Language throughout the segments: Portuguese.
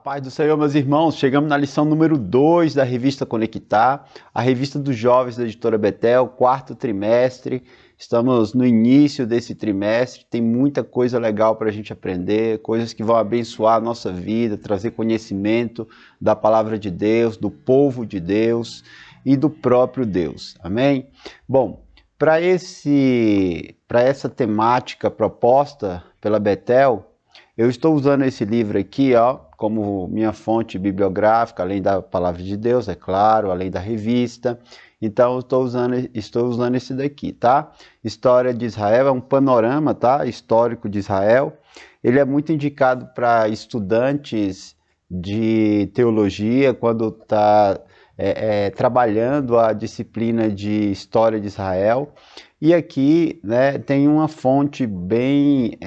Paz do Senhor, meus irmãos, chegamos na lição número 2 da revista Conectar, a revista dos jovens da editora Betel, quarto trimestre. Estamos no início desse trimestre, tem muita coisa legal para a gente aprender, coisas que vão abençoar a nossa vida, trazer conhecimento da palavra de Deus, do povo de Deus e do próprio Deus. Amém? Bom, para essa temática proposta pela Betel, eu estou usando esse livro aqui, como minha fonte bibliográfica, além da palavra de Deus, é claro, além da revista. Então, eu estou usando esse daqui, tá? História de Israel, é um panorama, tá? Histórico de Israel. Ele é muito indicado para estudantes de teologia, quando está trabalhando a disciplina de História de Israel. E aqui, né, tem uma fonte bem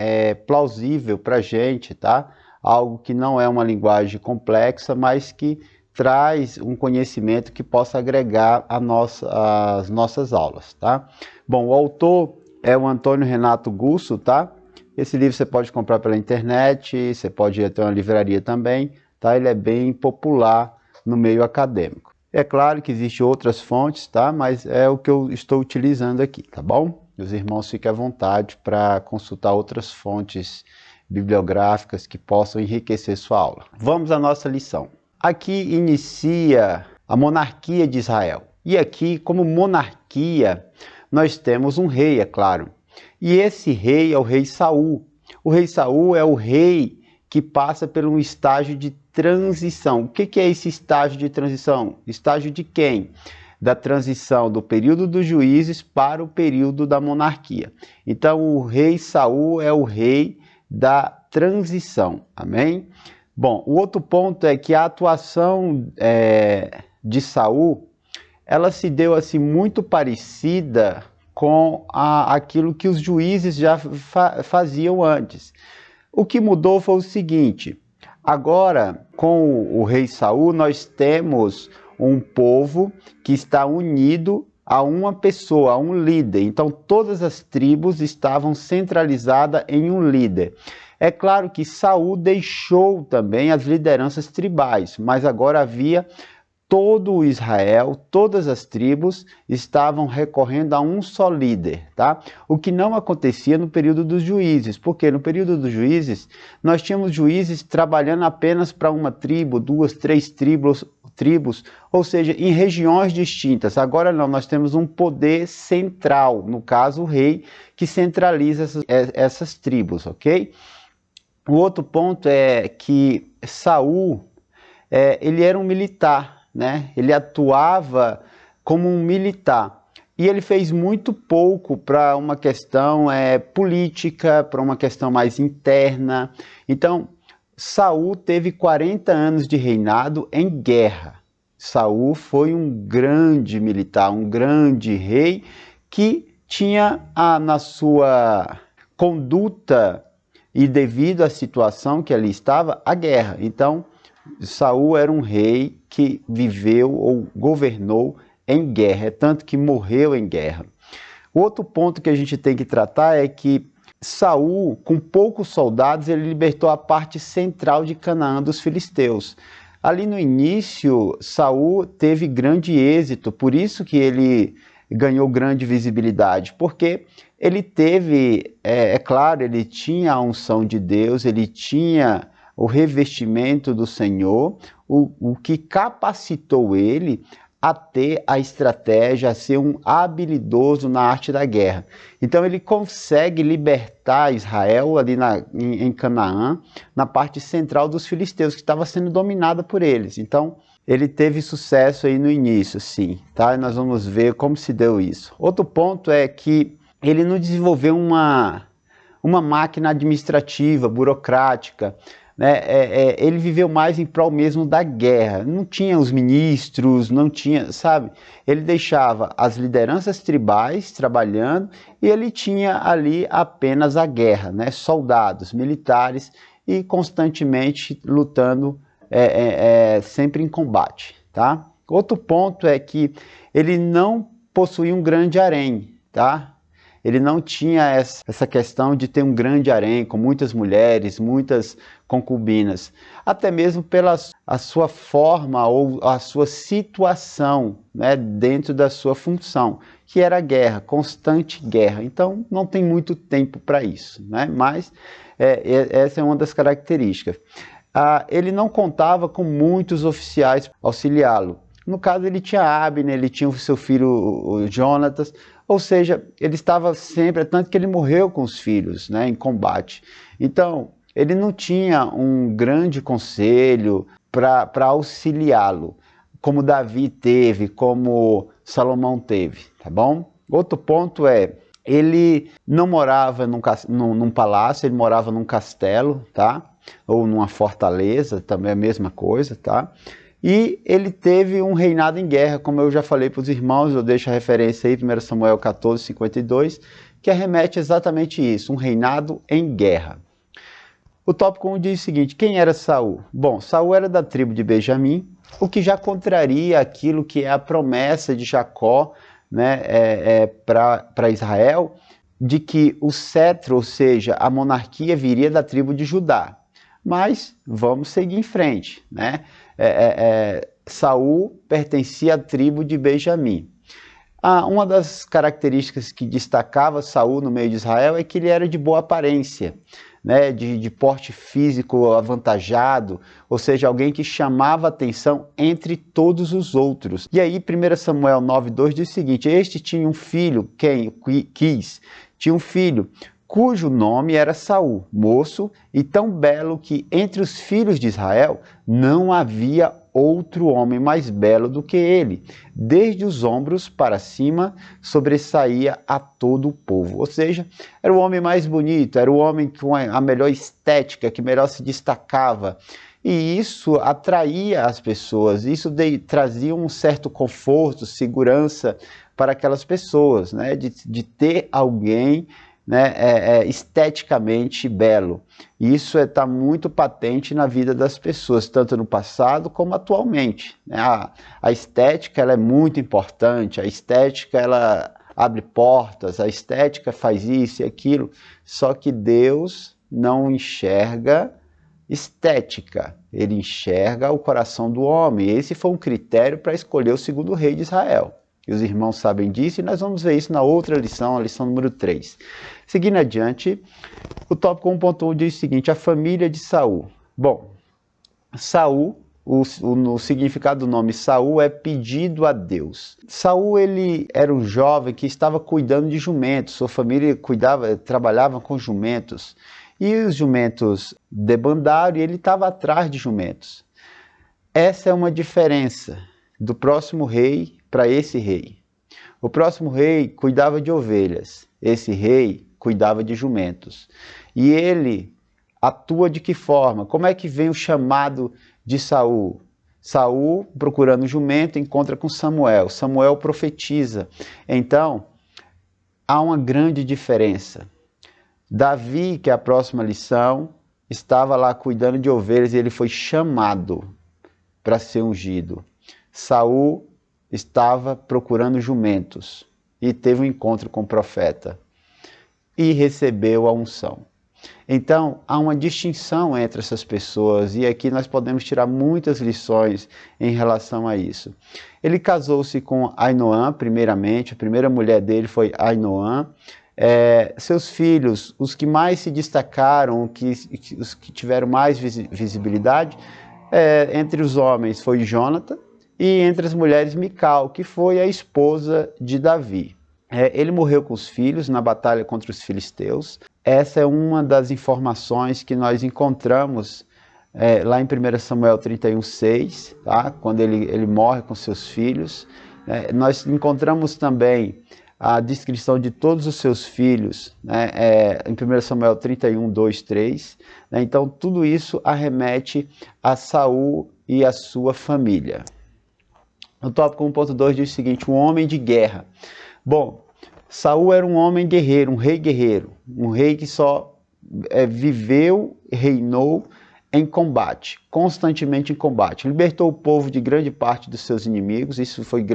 plausível para a gente, tá? Algo que não é uma linguagem complexa, mas que traz um conhecimento que possa agregar às nossas aulas, tá? Bom, o autor é o Antônio Renato Gusso, tá? Esse livro você pode comprar pela internet, você pode ir até uma livraria também, tá? Ele é bem popular no meio acadêmico. É claro que existem outras fontes, tá? Mas é o que eu estou utilizando aqui, tá bom? Os irmãos fiquem à vontade para consultar outras fontes bibliográficas que possam enriquecer sua aula. Vamos à nossa lição. Aqui inicia a monarquia de Israel. E aqui, como monarquia, nós temos um rei, é claro. E esse rei é o rei Saul. O rei Saul é o rei que passa por um estágio de transição. O que é esse estágio de transição? Estágio de quem? Da transição do período dos juízes para o período da monarquia. Então, o rei Saul é o rei da transição. Amém? Bom, o outro ponto é que a atuação de Saul, ela se deu assim muito parecida com aquilo que os juízes já faziam antes. O que mudou foi o seguinte: agora, com o rei Saul, nós temos um povo que está unido a uma pessoa, a um líder. Então, todas as tribos estavam centralizadas em um líder. É claro que Saul deixou também as lideranças tribais, mas agora havia todo o Israel, todas as tribos estavam recorrendo a um só líder, tá? O que não acontecia no período dos juízes, porque no período dos juízes nós tínhamos juízes trabalhando apenas para uma tribo, duas, três tribos, ou seja, em regiões distintas. Agora não, nós temos um poder central, no caso o rei, que centraliza essas tribos, ok? O outro ponto é que Saul, ele era um militar, né? Ele atuava como um militar e ele fez muito pouco para uma questão política, para uma questão mais interna. Então, Saul teve 40 anos de reinado em guerra. Saul foi um grande militar, um grande rei que tinha na sua conduta e devido à situação que ali estava, a guerra. Então, Saul era um rei que viveu ou governou em guerra, tanto que morreu em guerra. O outro ponto que a gente tem que tratar é que Saul, com poucos soldados, ele libertou a parte central de Canaã dos filisteus. Ali no início, Saul teve grande êxito, por isso que ele ganhou grande visibilidade, porque ele teve, claro, ele tinha a unção de Deus, ele tinha o revestimento do Senhor, o que capacitou ele a ter a estratégia, a ser um habilidoso na arte da guerra. Então ele consegue libertar Israel ali em Canaã, na parte central dos filisteus, que estava sendo dominada por eles. Então ele teve sucesso aí no início, sim, tá? E nós vamos ver como se deu isso. Outro ponto é que ele não desenvolveu uma máquina administrativa, burocrática, né? Ele viveu mais em prol mesmo da guerra. Não tinha os ministros, não tinha, sabe? Ele deixava as lideranças tribais trabalhando e ele tinha ali apenas a guerra, né? Soldados, militares e constantemente lutando, sempre em combate, tá? Outro ponto é que ele não possuía um grande harém, tá? Ele não tinha essa questão de ter um grande harém com muitas mulheres, muitas concubinas, até mesmo pela a sua forma ou a sua situação, né, dentro da sua função, que era a guerra, constante guerra. Então não tem muito tempo para isso, né? Mas essa é uma das características. Ele não contava com muitos oficiais para auxiliá-lo. No caso, ele tinha Abner, ele tinha o seu filho o Jonatas, ou seja, ele estava sempre, tanto que ele morreu com os filhos, né, em combate. Então, ele não tinha um grande conselho para auxiliá-lo, como Davi teve, como Salomão teve, tá bom? Outro ponto é, ele não morava num palácio, ele morava num castelo, tá? Ou numa fortaleza, também é a mesma coisa, tá? E ele teve um reinado em guerra, como eu já falei para os irmãos, eu deixo a referência aí, 1 Samuel 14, 52, que remete exatamente isso, um reinado em guerra. O tópico 1 diz o seguinte, quem era Saul? Bom, Saul era da tribo de Benjamim, o que já contraria aquilo que é a promessa de Jacó, né, para Israel, de que o cetro, ou seja, a monarquia viria da tribo de Judá. Mas vamos seguir em frente, né? Saul pertencia à tribo de Benjamim. Uma das características que destacava Saul no meio de Israel é que ele era de boa aparência, né? de porte físico avantajado, ou seja, alguém que chamava atenção entre todos os outros. E aí 1 Samuel 9,2 diz o seguinte, este tinha um filho, Quis, tinha um filho, cujo nome era Saul, moço e tão belo que entre os filhos de Israel não havia outro homem mais belo do que ele. Desde os ombros para cima sobressaía a todo o povo. Ou seja, era o homem mais bonito, era o homem com a melhor estética, que melhor se destacava. E isso atraía as pessoas, isso trazia um certo conforto, segurança para aquelas pessoas, né? de ter alguém, né, esteticamente belo. Isso está muito patente na vida das pessoas, tanto no passado como atualmente. Né? A estética ela é muito importante, a estética ela abre portas, a estética faz isso e aquilo, só que Deus não enxerga estética, ele enxerga o coração do homem. Esse foi um critério para escolher o segundo rei de Israel. E os irmãos sabem disso, e nós vamos ver isso na outra lição, a lição número 3. Seguindo adiante, o tópico 1.1 diz o seguinte, a família de Saul. Bom, Saul, o significado do nome Saul é pedido a Deus. Saul, ele era um jovem que estava cuidando de jumentos, sua família trabalhava com jumentos, e os jumentos debandaram e ele estava atrás de jumentos. Essa é uma diferença do próximo rei para esse rei. O próximo rei cuidava de ovelhas, esse rei cuidava de jumentos. E ele atua de que forma? Como é que vem o chamado de Saul? Saul, procurando jumento, encontra com Samuel. Samuel profetiza. Então, há uma grande diferença. Davi, que é a próxima lição, estava lá cuidando de ovelhas e ele foi chamado para ser ungido. Saul estava procurando jumentos e teve um encontro com o profeta e recebeu a unção. Então, há uma distinção entre essas pessoas e aqui nós podemos tirar muitas lições em relação a isso. Ele casou-se com Ainoã, primeiramente, a primeira mulher dele foi Ainoã. Seus filhos, os que mais se destacaram, os que tiveram mais visibilidade, entre os homens foi Jonathan, e entre as mulheres Mical, que foi a esposa de Davi. Ele morreu com os filhos na batalha contra os filisteus. Essa é uma das informações que nós encontramos lá em 1 Samuel 31:6, tá? Quando ele morre com seus filhos. Nós encontramos também a descrição de todos os seus filhos, né? Em 1 Samuel 31:2, 3. Né? Então tudo isso arremete a Saul e a sua família. No tópico 1.2 diz o seguinte, um homem de guerra. Bom, Saul era um homem guerreiro, um rei que só viveu, reinou em combate, constantemente em combate. Libertou o povo de grande parte dos seus inimigos, isso foi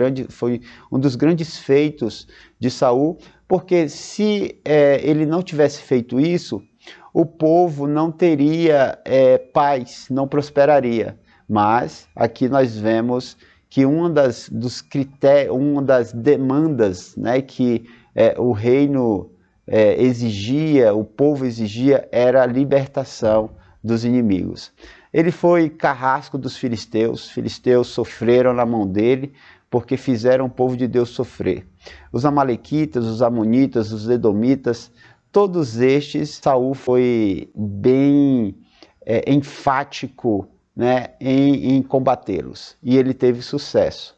um dos grandes feitos de Saul, porque se ele não tivesse feito isso, o povo não teria paz, não prosperaria. Mas aqui nós vemos que uma dos critérios, uma das demandas, né, que o reino exigia, o povo exigia, era a libertação dos inimigos. Ele foi carrasco dos filisteus, os filisteus sofreram na mão dele, porque fizeram o povo de Deus sofrer. Os amalequitas, os amonitas, os edomitas, todos estes, Saul foi bem enfático, né, em combatê-los, e ele teve sucesso.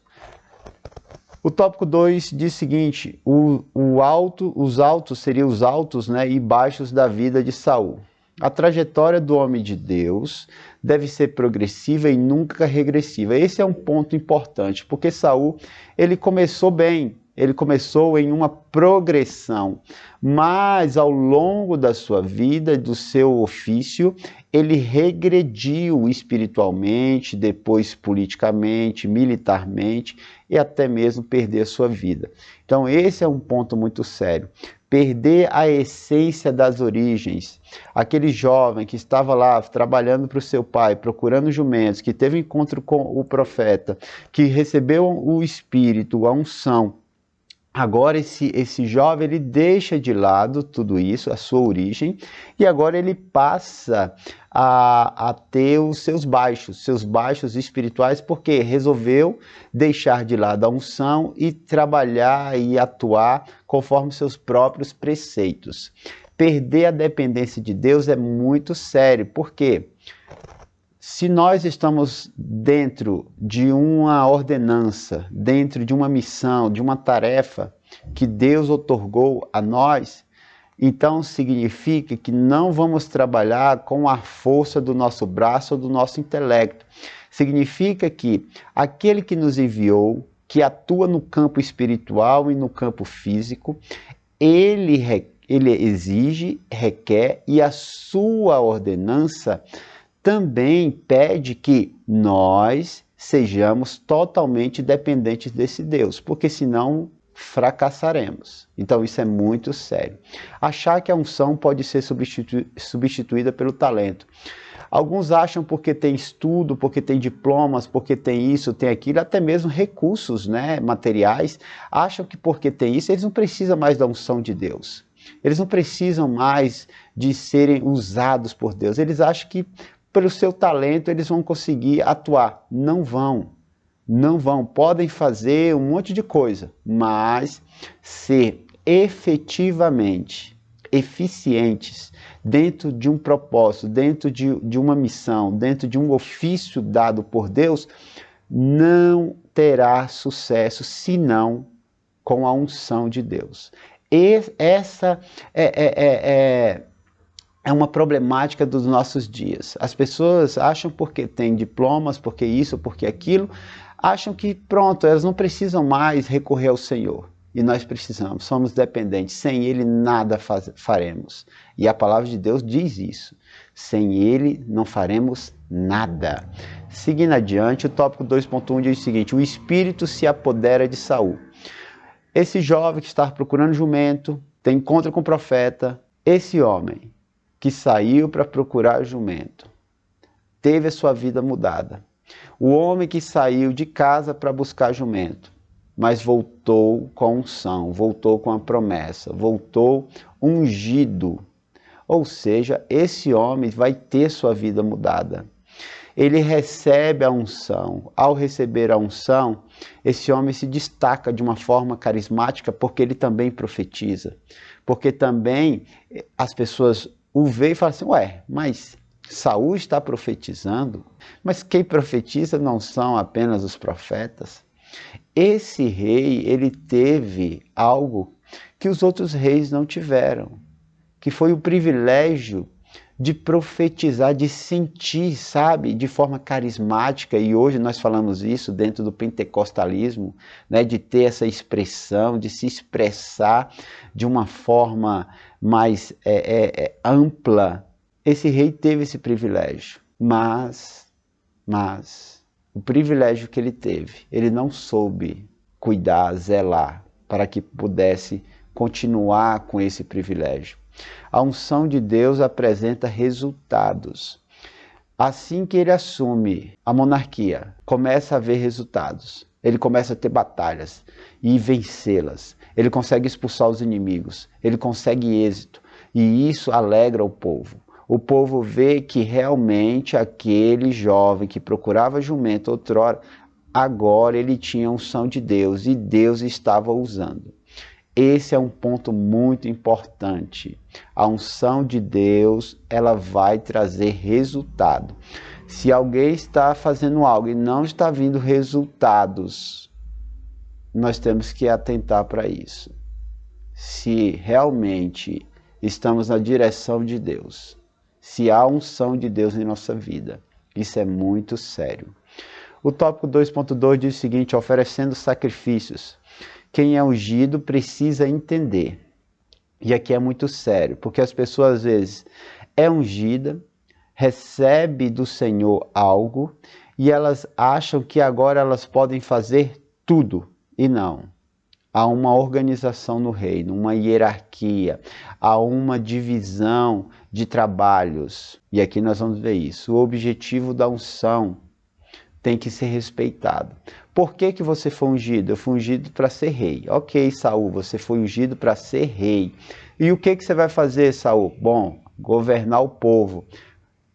O tópico 2 diz o seguinte: os altos seriam os altos, né, e baixos da vida de Saul. A trajetória do homem de Deus deve ser progressiva e nunca regressiva. Esse é um ponto importante, porque Saul, ele começou bem, ele começou em uma progressão, mas ao longo da sua vida, do seu ofício, ele regrediu espiritualmente, depois politicamente, militarmente e até mesmo perder a sua vida. Então esse é um ponto muito sério. Perder a essência das origens. Aquele jovem que estava lá trabalhando para o seu pai, procurando jumentos, que teve encontro com o profeta, que recebeu o Espírito, a unção. Agora esse jovem, ele deixa de lado tudo isso, a sua origem, e agora ele passa a ter os seus baixos espirituais, porque resolveu deixar de lado a unção e trabalhar e atuar conforme seus próprios preceitos. Perder a dependência de Deus é muito sério, porque se nós estamos dentro de uma ordenança, dentro de uma missão, de uma tarefa que Deus outorgou a nós, então significa que não vamos trabalhar com a força do nosso braço ou do nosso intelecto. Significa que aquele que nos enviou, que atua no campo espiritual e no campo físico, ele exige, requer, e a sua ordenança também pede que nós sejamos totalmente dependentes desse Deus, porque senão fracassaremos. Então isso é muito sério. Achar que a unção pode ser substituída pelo talento. Alguns acham porque tem estudo, porque tem diplomas, porque tem isso, tem aquilo, até mesmo recursos, né, materiais, acham que porque tem isso, eles não precisam mais da unção de Deus. Eles não precisam mais de serem usados por Deus. Eles acham que pelo seu talento eles vão conseguir atuar. Não vão. Não vão. Podem fazer um monte de coisa, mas ser efetivamente eficientes dentro de um propósito, dentro de uma missão, dentro de um ofício dado por Deus, não terá sucesso senão com a unção de Deus. Essa é uma problemática dos nossos dias. As pessoas acham porque tem diplomas, porque isso, porque aquilo, acham que pronto, elas não precisam mais recorrer ao Senhor. E nós precisamos, somos dependentes. Sem Ele nada faremos. E a palavra de Deus diz isso. Sem Ele não faremos nada. Seguindo adiante, o tópico 2.1 diz o seguinte: o Espírito se apodera de Saul. Esse jovem que está procurando jumento, tem encontro com o profeta, esse homem que saiu para procurar jumento, teve a sua vida mudada. O homem que saiu de casa para buscar jumento, mas voltou com unção, voltou com a promessa, voltou ungido. Ou seja, esse homem vai ter sua vida mudada. Ele recebe a unção. Ao receber a unção, esse homem se destaca de uma forma carismática, porque ele também profetiza. Porque também as pessoas o veem e falam assim: ué, mas Saul está profetizando? Mas quem profetiza não são apenas os profetas? Esse rei, ele teve algo que os outros reis não tiveram, que foi o privilégio de profetizar, de sentir, sabe, de forma carismática. E hoje nós falamos isso dentro do pentecostalismo, né, de ter essa expressão, de se expressar de uma forma mais ampla. Esse rei teve esse privilégio, mas o privilégio que ele teve, ele não soube cuidar, zelar, para que pudesse continuar com esse privilégio. A unção de Deus apresenta resultados. Assim que ele assume a monarquia, começa a haver resultados. Ele começa a ter batalhas e vencê-las. Ele consegue expulsar os inimigos. Ele consegue êxito. E isso alegra o povo. O povo vê que realmente aquele jovem que procurava jumento outrora, agora ele tinha a unção de Deus e Deus estava usando. Esse é um ponto muito importante. A unção de Deus, ela vai trazer resultado. Se alguém está fazendo algo e não está vindo resultados, nós temos que atentar para isso. Se realmente estamos na direção de Deus, se há unção de Deus em nossa vida, isso é muito sério. O tópico 2.2 diz o seguinte: oferecendo sacrifícios. Quem é ungido precisa entender. E aqui é muito sério, porque as pessoas às vezes é ungida, recebe do Senhor algo e elas acham que agora elas podem fazer tudo. E não. Há uma organização no reino, uma hierarquia, há uma divisão de trabalhos. E aqui nós vamos ver isso. O objetivo da unção tem que ser respeitado. Por que que você foi ungido? Eu fui ungido para ser rei. Ok, Saul, você foi ungido para ser rei. E o que que você vai fazer, Saul? Bom, governar o povo,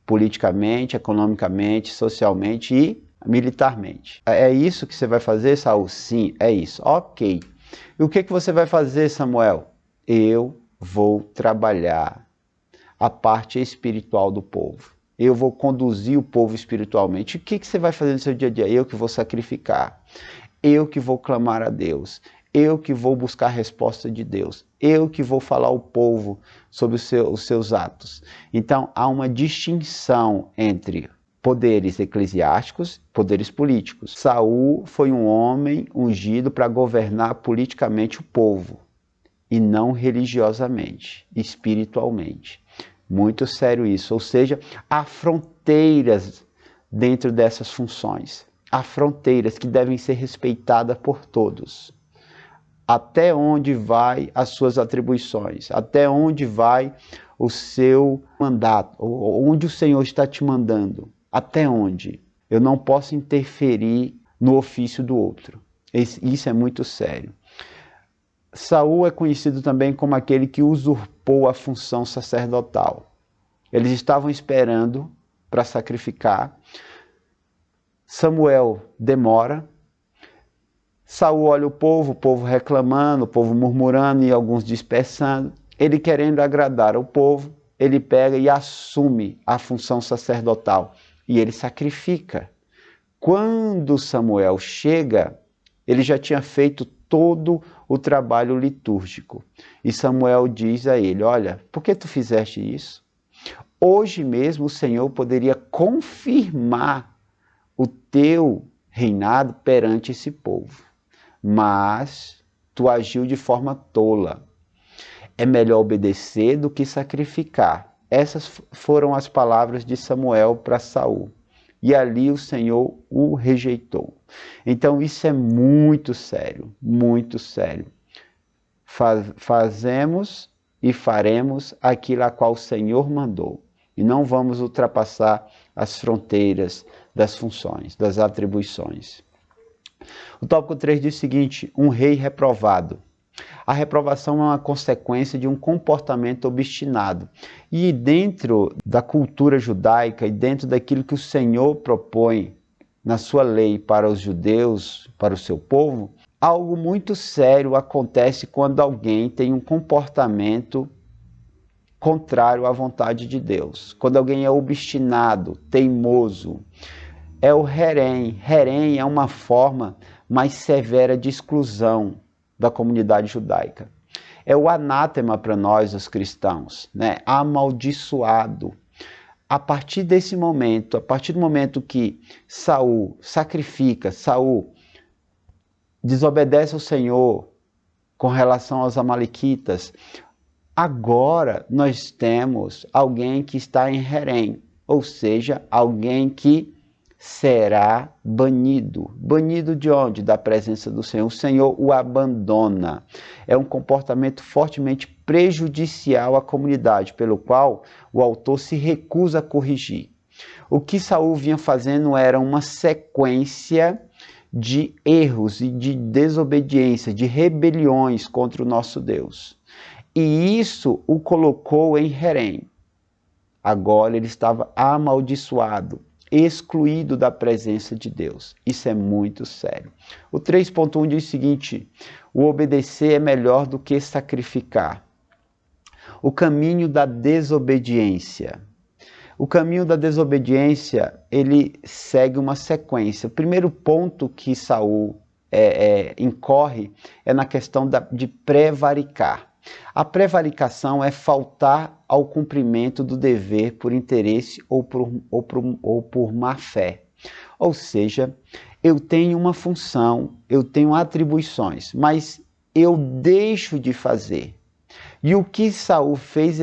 politicamente, economicamente, socialmente e militarmente. É isso que você vai fazer, Saul? Sim, é isso. Ok. E o que que você vai fazer, Samuel? Eu vou trabalhar a parte espiritual do povo. Eu vou conduzir o povo espiritualmente. O que que você vai fazer no seu dia a dia? Eu que vou sacrificar. Eu que vou clamar a Deus. Eu que vou buscar a resposta de Deus. Eu que vou falar ao povo sobre os seus atos. Então, há uma distinção entre poderes eclesiásticos, poderes políticos. Saul foi um homem ungido para governar politicamente o povo, e não religiosamente, espiritualmente. Muito sério isso, ou seja, há fronteiras dentro dessas funções. Há fronteiras que devem ser respeitadas por todos. Até onde vai as suas atribuições? Até onde vai o seu mandato? Onde o Senhor está te mandando? Até onde? Eu não posso interferir no ofício do outro. Isso é muito sério. Saul é conhecido também como aquele que usurpou a função sacerdotal. Eles estavam esperando para sacrificar. Samuel demora. Saul olha o povo reclamando, o povo murmurando e alguns dispersando. Ele querendo agradar o povo, ele pega e assume a função sacerdotal e ele sacrifica. Quando Samuel chega, ele já tinha feito todo o trabalho litúrgico. E Samuel diz a ele: olha, por que tu fizeste isso? Hoje mesmo o Senhor poderia confirmar o teu reinado perante esse povo, mas tu agiu de forma tola. É melhor obedecer do que sacrificar. Essas foram as palavras de Samuel para Saul. E ali o Senhor o rejeitou. Então isso é muito sério, muito sério. Fazemos e faremos aquilo a qual o Senhor mandou. E não vamos ultrapassar as fronteiras das funções, das atribuições. O tópico 3 diz o seguinte: um rei reprovado. A reprovação é uma consequência de um comportamento obstinado. E dentro da cultura judaica e dentro daquilo que o Senhor propõe na sua lei para os judeus, para o seu povo, algo muito sério acontece quando alguém tem um comportamento contrário à vontade de Deus. Quando alguém é obstinado, teimoso. É o herém. Herém é uma forma mais severa de exclusão da comunidade judaica. É o anátema para nós, os cristãos, né? Amaldiçoado. A partir desse momento, a partir do momento que Saul sacrifica, Saul desobedece ao Senhor com relação aos amalequitas, agora nós temos alguém que está em herém, ou seja, alguém que será banido. Banido de onde? Da presença do Senhor. O Senhor o abandona. É um comportamento fortemente prejudicial à comunidade, pelo qual o autor se recusa a corrigir. O que Saul vinha fazendo era uma sequência de erros e de desobediência, de rebeliões contra o nosso Deus. E isso o colocou em Herém. Agora ele estava amaldiçoado, excluído da presença de Deus. Isso é muito sério. O 3.1 diz o seguinte: o obedecer é melhor do que sacrificar. O caminho da desobediência. O caminho da desobediência, ele segue uma sequência. O primeiro ponto que Saul incorre é na questão de prevaricar. A prevaricação é faltar ao cumprimento do dever por interesse ou por má fé. Ou seja, eu tenho uma função, eu tenho atribuições, mas eu deixo de fazer. E o que Saul fez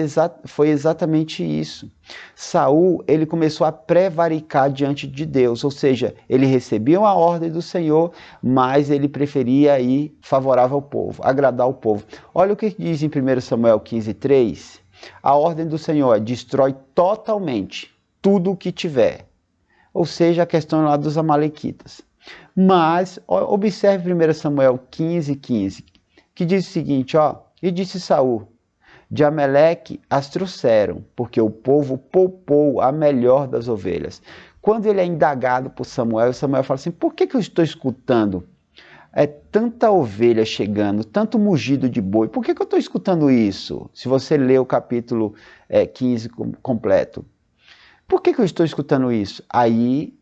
foi exatamente isso. Saul, ele começou a prevaricar diante de Deus, ou seja, ele recebia uma ordem do Senhor, mas ele preferia ir favorável ao povo, agradar o povo. Olha o que diz em 1 Samuel 15:3. A ordem do Senhor é: destrói totalmente tudo o que tiver. Ou seja, a questão lá dos amalequitas. Mas, observe 1 Samuel 15:15, que diz o seguinte, ó: e disse Saul: de Amaleque as trouxeram, porque o povo poupou a melhor das ovelhas. Quando ele é indagado por Samuel, Samuel fala assim: por que eu estou escutando tanta ovelha chegando, tanto mugido de boi? Por que eu estou escutando isso? Se você ler o capítulo 15 completo. Por que eu estou escutando isso? Aí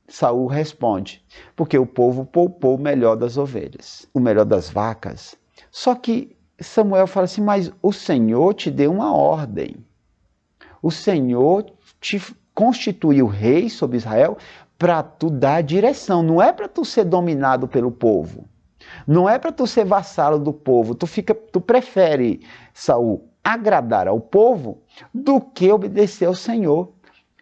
Saul responde: porque o povo poupou o melhor das ovelhas, o melhor das vacas. Só que Samuel fala assim: mas o Senhor te deu uma ordem. O Senhor te constituiu rei sobre Israel para tu dar direção. Não é para tu ser dominado pelo povo. Não é para tu ser vassalo do povo. Tu prefere, Saul, agradar ao povo do que obedecer ao Senhor.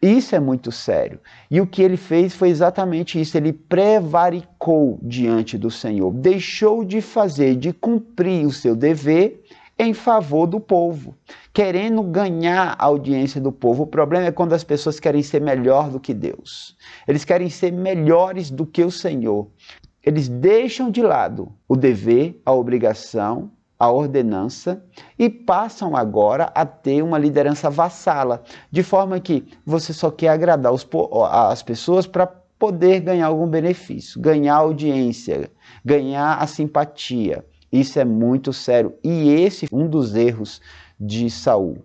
Isso é muito sério. E o que ele fez foi exatamente isso. Ele prevaricou diante do Senhor. Deixou de fazer, de cumprir o seu dever em favor do povo, querendo ganhar a audiência do povo. O problema é quando as pessoas querem ser melhor do que Deus. Eles querem ser melhores do que o Senhor. Eles deixam de lado o dever, a obrigação, a ordenança, e passam agora a ter uma liderança vassala, de forma que você só quer agradar as pessoas para poder ganhar algum benefício, ganhar audiência, ganhar a simpatia. Isso é muito sério, e esse é um dos erros de Saul.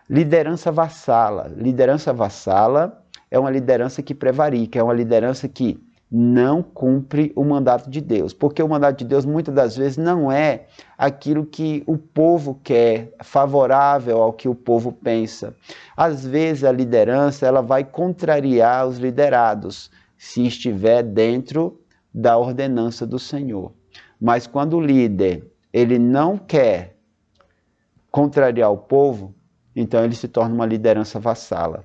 Liderança vassala. Liderança vassala é uma liderança que prevarica, é uma liderança que não cumpre o mandato de Deus, porque o mandato de Deus muitas das vezes não é aquilo que o povo quer, favorável ao que o povo pensa. Às vezes a liderança ela vai contrariar os liderados, se estiver dentro da ordenança do Senhor. Mas quando o líder ele não quer contrariar o povo, então ele se torna uma liderança vassala.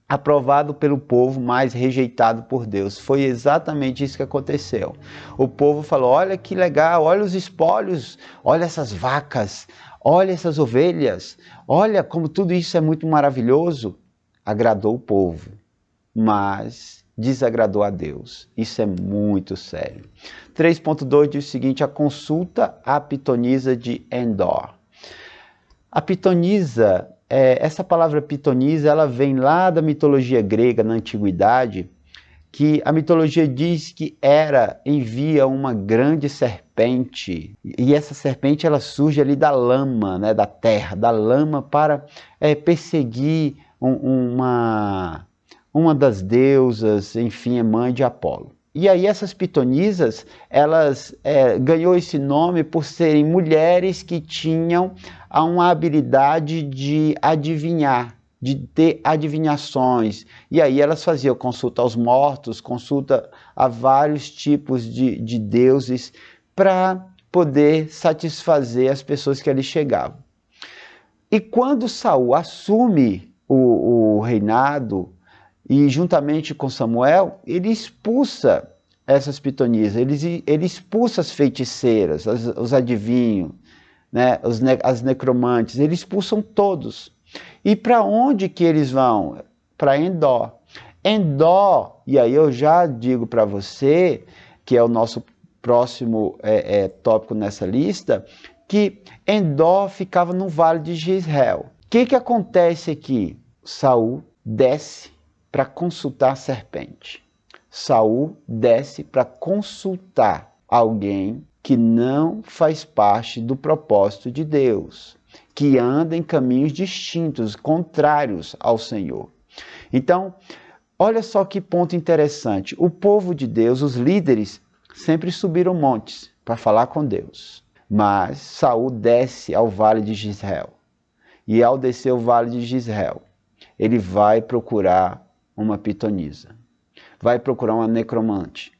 Aprovado pelo povo, mas rejeitado por Deus. Foi exatamente isso que aconteceu. O povo falou: olha que legal, olha os espólios, olha essas vacas, olha essas ovelhas, olha como tudo isso é muito maravilhoso. Agradou o povo, mas desagradou a Deus. Isso é muito sério. 3.2 diz o seguinte: a consulta à pitonisa de Endor. A pitonisa, essa palavra pitonisa, ela vem lá da mitologia grega, na antiguidade, que a mitologia diz que Hera envia uma grande serpente, e essa serpente ela surge ali da lama, né, da terra, da lama, para perseguir uma das deusas, enfim, é mãe de Apolo. E aí essas pitonisas, elas ganhou esse nome por serem mulheres que tinham uma habilidade de adivinhar, de ter adivinhações. E aí elas faziam consulta aos mortos, consulta a vários tipos de deuses para poder satisfazer as pessoas que ali chegavam. E quando Saul assume o reinado, e juntamente com Samuel, ele expulsa essas pitonisas, ele expulsa as feiticeiras, os adivinhos, né, as necromantes, eles expulsam todos. E para onde que eles vão? Para Endor. Endor, e aí eu já digo para você, que é o nosso próximo tópico nessa lista, que Endor ficava no vale de Jezreel. O que acontece aqui? Saul desce para consultar a serpente. Saul desce para consultar alguém que não faz parte do propósito de Deus, que anda em caminhos distintos, contrários ao Senhor. Então, olha só que ponto interessante. O povo de Deus, os líderes, sempre subiram montes para falar com Deus. Mas Saul desce ao vale de Jezreel. E ao descer o vale de Jezreel, ele vai procurar uma pitonisa. Vai procurar uma necromante.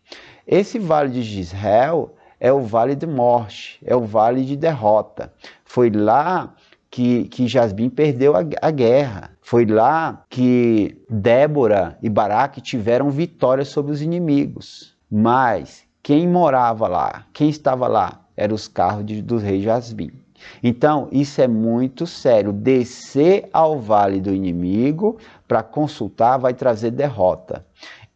Esse vale de Jezreel é o vale de morte, é o vale de derrota. Foi lá que Jasbim perdeu a guerra. Foi lá que Débora e Baraque tiveram vitória sobre os inimigos. Mas quem morava lá, quem estava lá, eram os carros do rei Jasbim. Então, isso é muito sério. Descer ao vale do inimigo para consultar vai trazer derrota.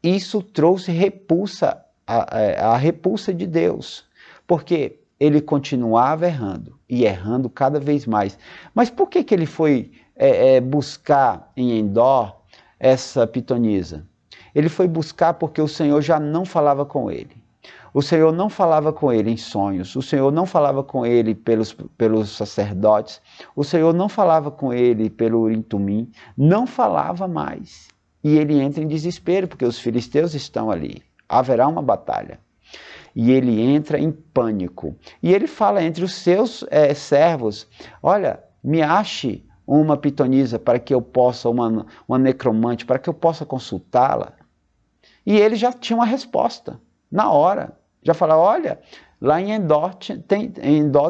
Isso trouxe repulsa, a repulsa de Deus. Porque ele continuava errando, e errando cada vez mais. Mas por que ele foi buscar em Endor essa pitonisa? Ele foi buscar porque o Senhor já não falava com ele. O Senhor não falava com ele em sonhos, o Senhor não falava com ele pelos sacerdotes, o Senhor não falava com ele pelo Urim Tumim, não falava mais. E ele entra em desespero, porque os filisteus estão ali, haverá uma batalha. E ele entra em pânico. E ele fala entre os seus servos, olha, me ache uma pitonisa para que eu possa, uma necromante, para que eu possa consultá-la. E ele já tinha uma resposta, na hora. Já fala, olha, lá em Endor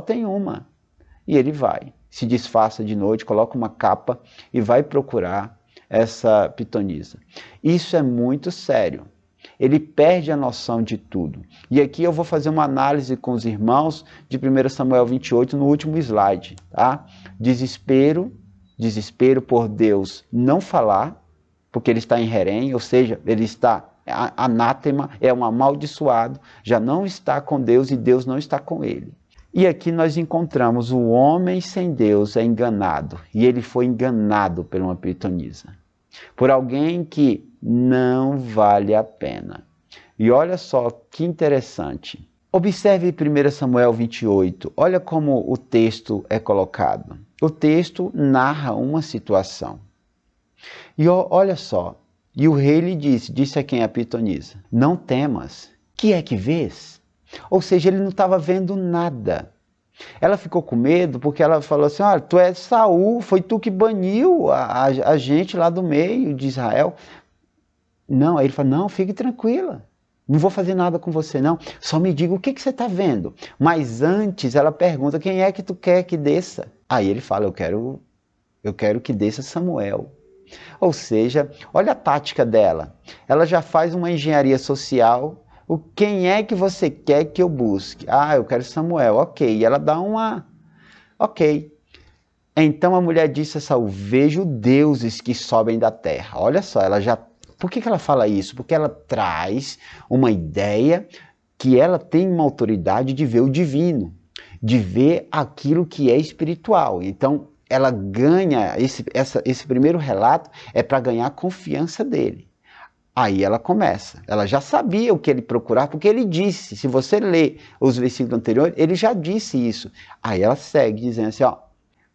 tem uma. E ele vai, se disfarça de noite, coloca uma capa e vai procurar essa pitonisa. Isso é muito sério. Ele perde a noção de tudo. E aqui eu vou fazer uma análise com os irmãos de 1 Samuel 28 no último slide. Tá? Desespero por Deus não falar, porque ele está em Herém, ou seja, ele está anátema, é um amaldiçoado, já não está com Deus e Deus não está com ele. E aqui nós encontramos o homem sem Deus é enganado, e ele foi enganado por uma pitonisa, por alguém que não vale a pena. E olha só que interessante. Observe 1 Samuel 28, olha como o texto é colocado. O texto narra uma situação. E olha só, e o rei lhe disse a quem a pitonisa, não temas, que é que vês? Ou seja, ele não estava vendo nada. Ela ficou com medo porque ela falou assim, olha, tu és Saul, foi tu que baniu a gente lá do meio de Israel. Não, aí ele falou, não, fique tranquila, não vou fazer nada com você não, só me diga o que você está vendo. Mas antes ela pergunta, quem é que tu quer que desça? Aí ele fala, eu quero que desça Samuel. Ou seja, olha a tática dela, ela já faz uma engenharia social. Quem é que você quer que eu busque? Ah, eu quero Samuel, ok. E ela dá uma... Ok. Então a mulher disse a Saul, vejo deuses que sobem da terra. Olha só, ela já... Por que ela fala isso? Porque ela traz uma ideia que ela tem uma autoridade de ver o divino, de ver aquilo que é espiritual. Então ela ganha, esse primeiro relato é para ganhar a confiança dele. Aí ela começa, ela já sabia o que ele procurava, porque ele disse, se você ler os versículos anteriores, ele já disse isso. Aí ela segue dizendo assim, ó,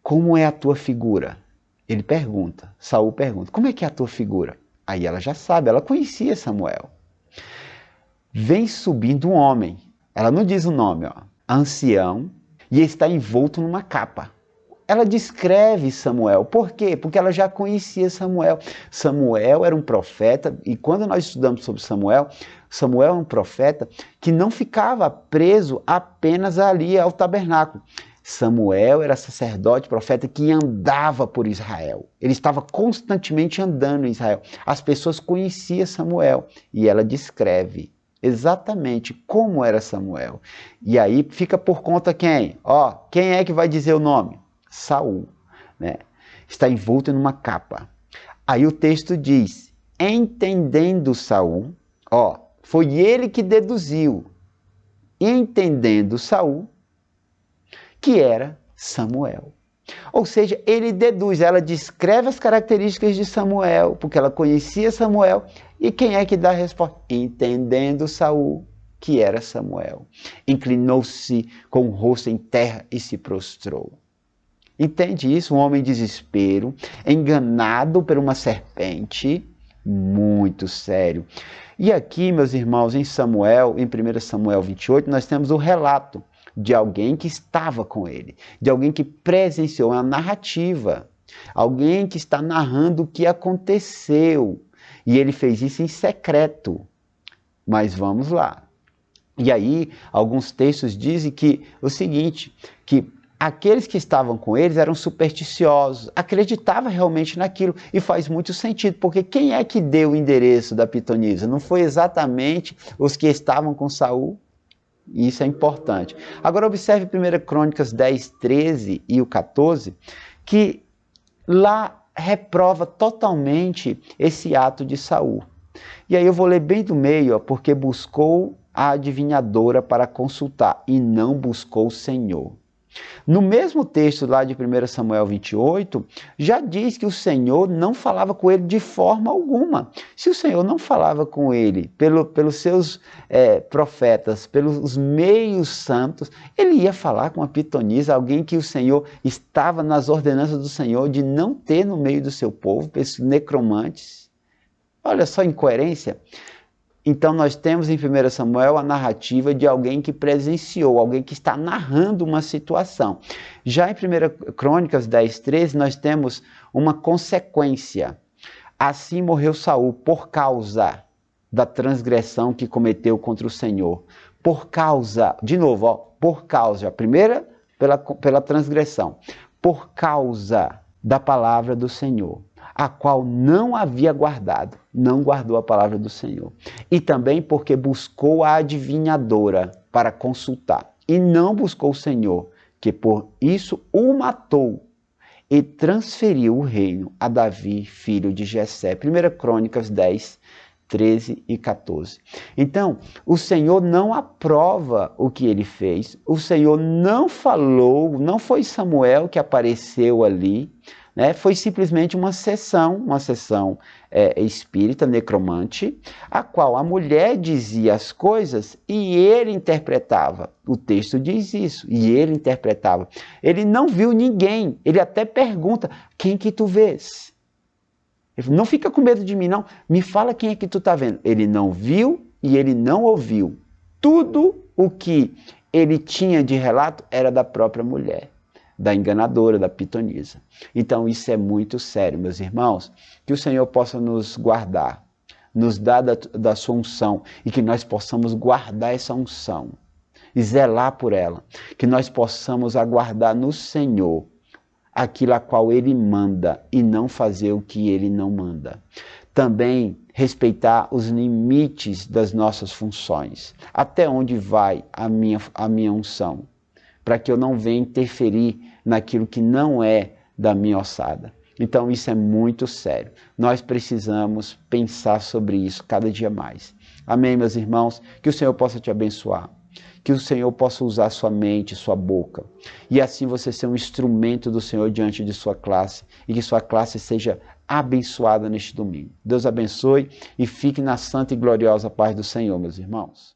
como é a tua figura? Ele pergunta, Saul pergunta, como é que é a tua figura? Aí ela já sabe, ela conhecia Samuel. Vem subindo um homem, ela não diz o nome, ó, ancião, e está envolto numa capa. Ela descreve Samuel. Por quê? Porque ela já conhecia Samuel. Samuel era um profeta, e quando nós estudamos sobre Samuel, Samuel é um profeta que não ficava preso apenas ali ao tabernáculo. Samuel era sacerdote, profeta que andava por Israel. Ele estava constantemente andando em Israel. As pessoas conheciam Samuel e ela descreve exatamente como era Samuel. E aí fica por conta quem? Quem é que vai dizer o nome? Saul, né? Está envolto numa capa. Aí o texto diz, entendendo Saul, foi ele que deduziu, entendendo Saul, que era Samuel. Ou seja, ele deduz, ela descreve as características de Samuel, porque ela conhecia Samuel, e quem é que dá a resposta? Entendendo Saul, que era Samuel. Inclinou-se com o rosto em terra e se prostrou. Entende isso? Um homem em desespero, enganado por uma serpente, muito sério. E aqui, meus irmãos, em Samuel, em 1 Samuel 28, nós temos o relato de alguém que estava com ele, de alguém que presenciou uma narrativa, alguém que está narrando o que aconteceu. E ele fez isso em secreto. Mas vamos lá. E aí, alguns textos dizem que o seguinte, que aqueles que estavam com eles eram supersticiosos, acreditavam realmente naquilo, e faz muito sentido, porque quem é que deu o endereço da pitonisa? Não foi exatamente os que estavam com Saul? Isso é importante. Agora observe 1 Crônicas 10, 13 e o 14, que lá reprova totalmente esse ato de Saul. E aí eu vou ler bem do meio, porque buscou a adivinhadora para consultar e não buscou o Senhor. No mesmo texto lá de 1 Samuel 28, já diz que o Senhor não falava com ele de forma alguma. Se o Senhor não falava com ele pelos seus profetas, pelos meios santos, ele ia falar com a pitonisa, alguém que o Senhor estava nas ordenanças do Senhor de não ter no meio do seu povo, esses necromantes. Olha só a incoerência. Então nós temos em 1 Samuel a narrativa de alguém que presenciou, alguém que está narrando uma situação. Já em 1 Crônicas 10, 13, nós temos uma consequência. Assim morreu Saul por causa da transgressão que cometeu contra o Senhor. Por causa, de novo, por causa, primeira pela transgressão, por causa da palavra do Senhor, a qual não havia guardado, não guardou a palavra do Senhor. E também porque buscou a adivinhadora para consultar, e não buscou o Senhor, que por isso o matou, e transferiu o reino a Davi, filho de Jessé. 1 Crônicas 10, 13 e 14. Então, o Senhor não aprova o que ele fez, o Senhor não falou, não foi Samuel que apareceu ali, né? Foi simplesmente uma sessão espírita, necromante, a qual a mulher dizia as coisas e ele interpretava. O texto diz isso, e ele interpretava. Ele não viu ninguém, ele até pergunta, quem que tu vês? Ele falou, não fica com medo de mim não, me fala quem é que tu está vendo. Ele não viu e ele não ouviu. Tudo o que ele tinha de relato era da própria mulher, da enganadora, da pitonisa. Então isso é muito sério, meus irmãos, que o Senhor possa nos guardar, nos dar da sua unção, e que nós possamos guardar essa unção e zelar por ela, que nós possamos aguardar no Senhor aquilo a qual Ele manda e não fazer o que Ele não manda. Também respeitar os limites das nossas funções, até onde vai a minha unção, para que eu não venha interferir naquilo que não é da minha ossada. Então isso é muito sério. Nós precisamos pensar sobre isso cada dia mais. Amém, meus irmãos? Que o Senhor possa te abençoar. Que o Senhor possa usar sua mente, sua boca. E assim você ser um instrumento do Senhor diante de sua classe. E que sua classe seja abençoada neste domingo. Deus abençoe e fique na santa e gloriosa paz do Senhor, meus irmãos.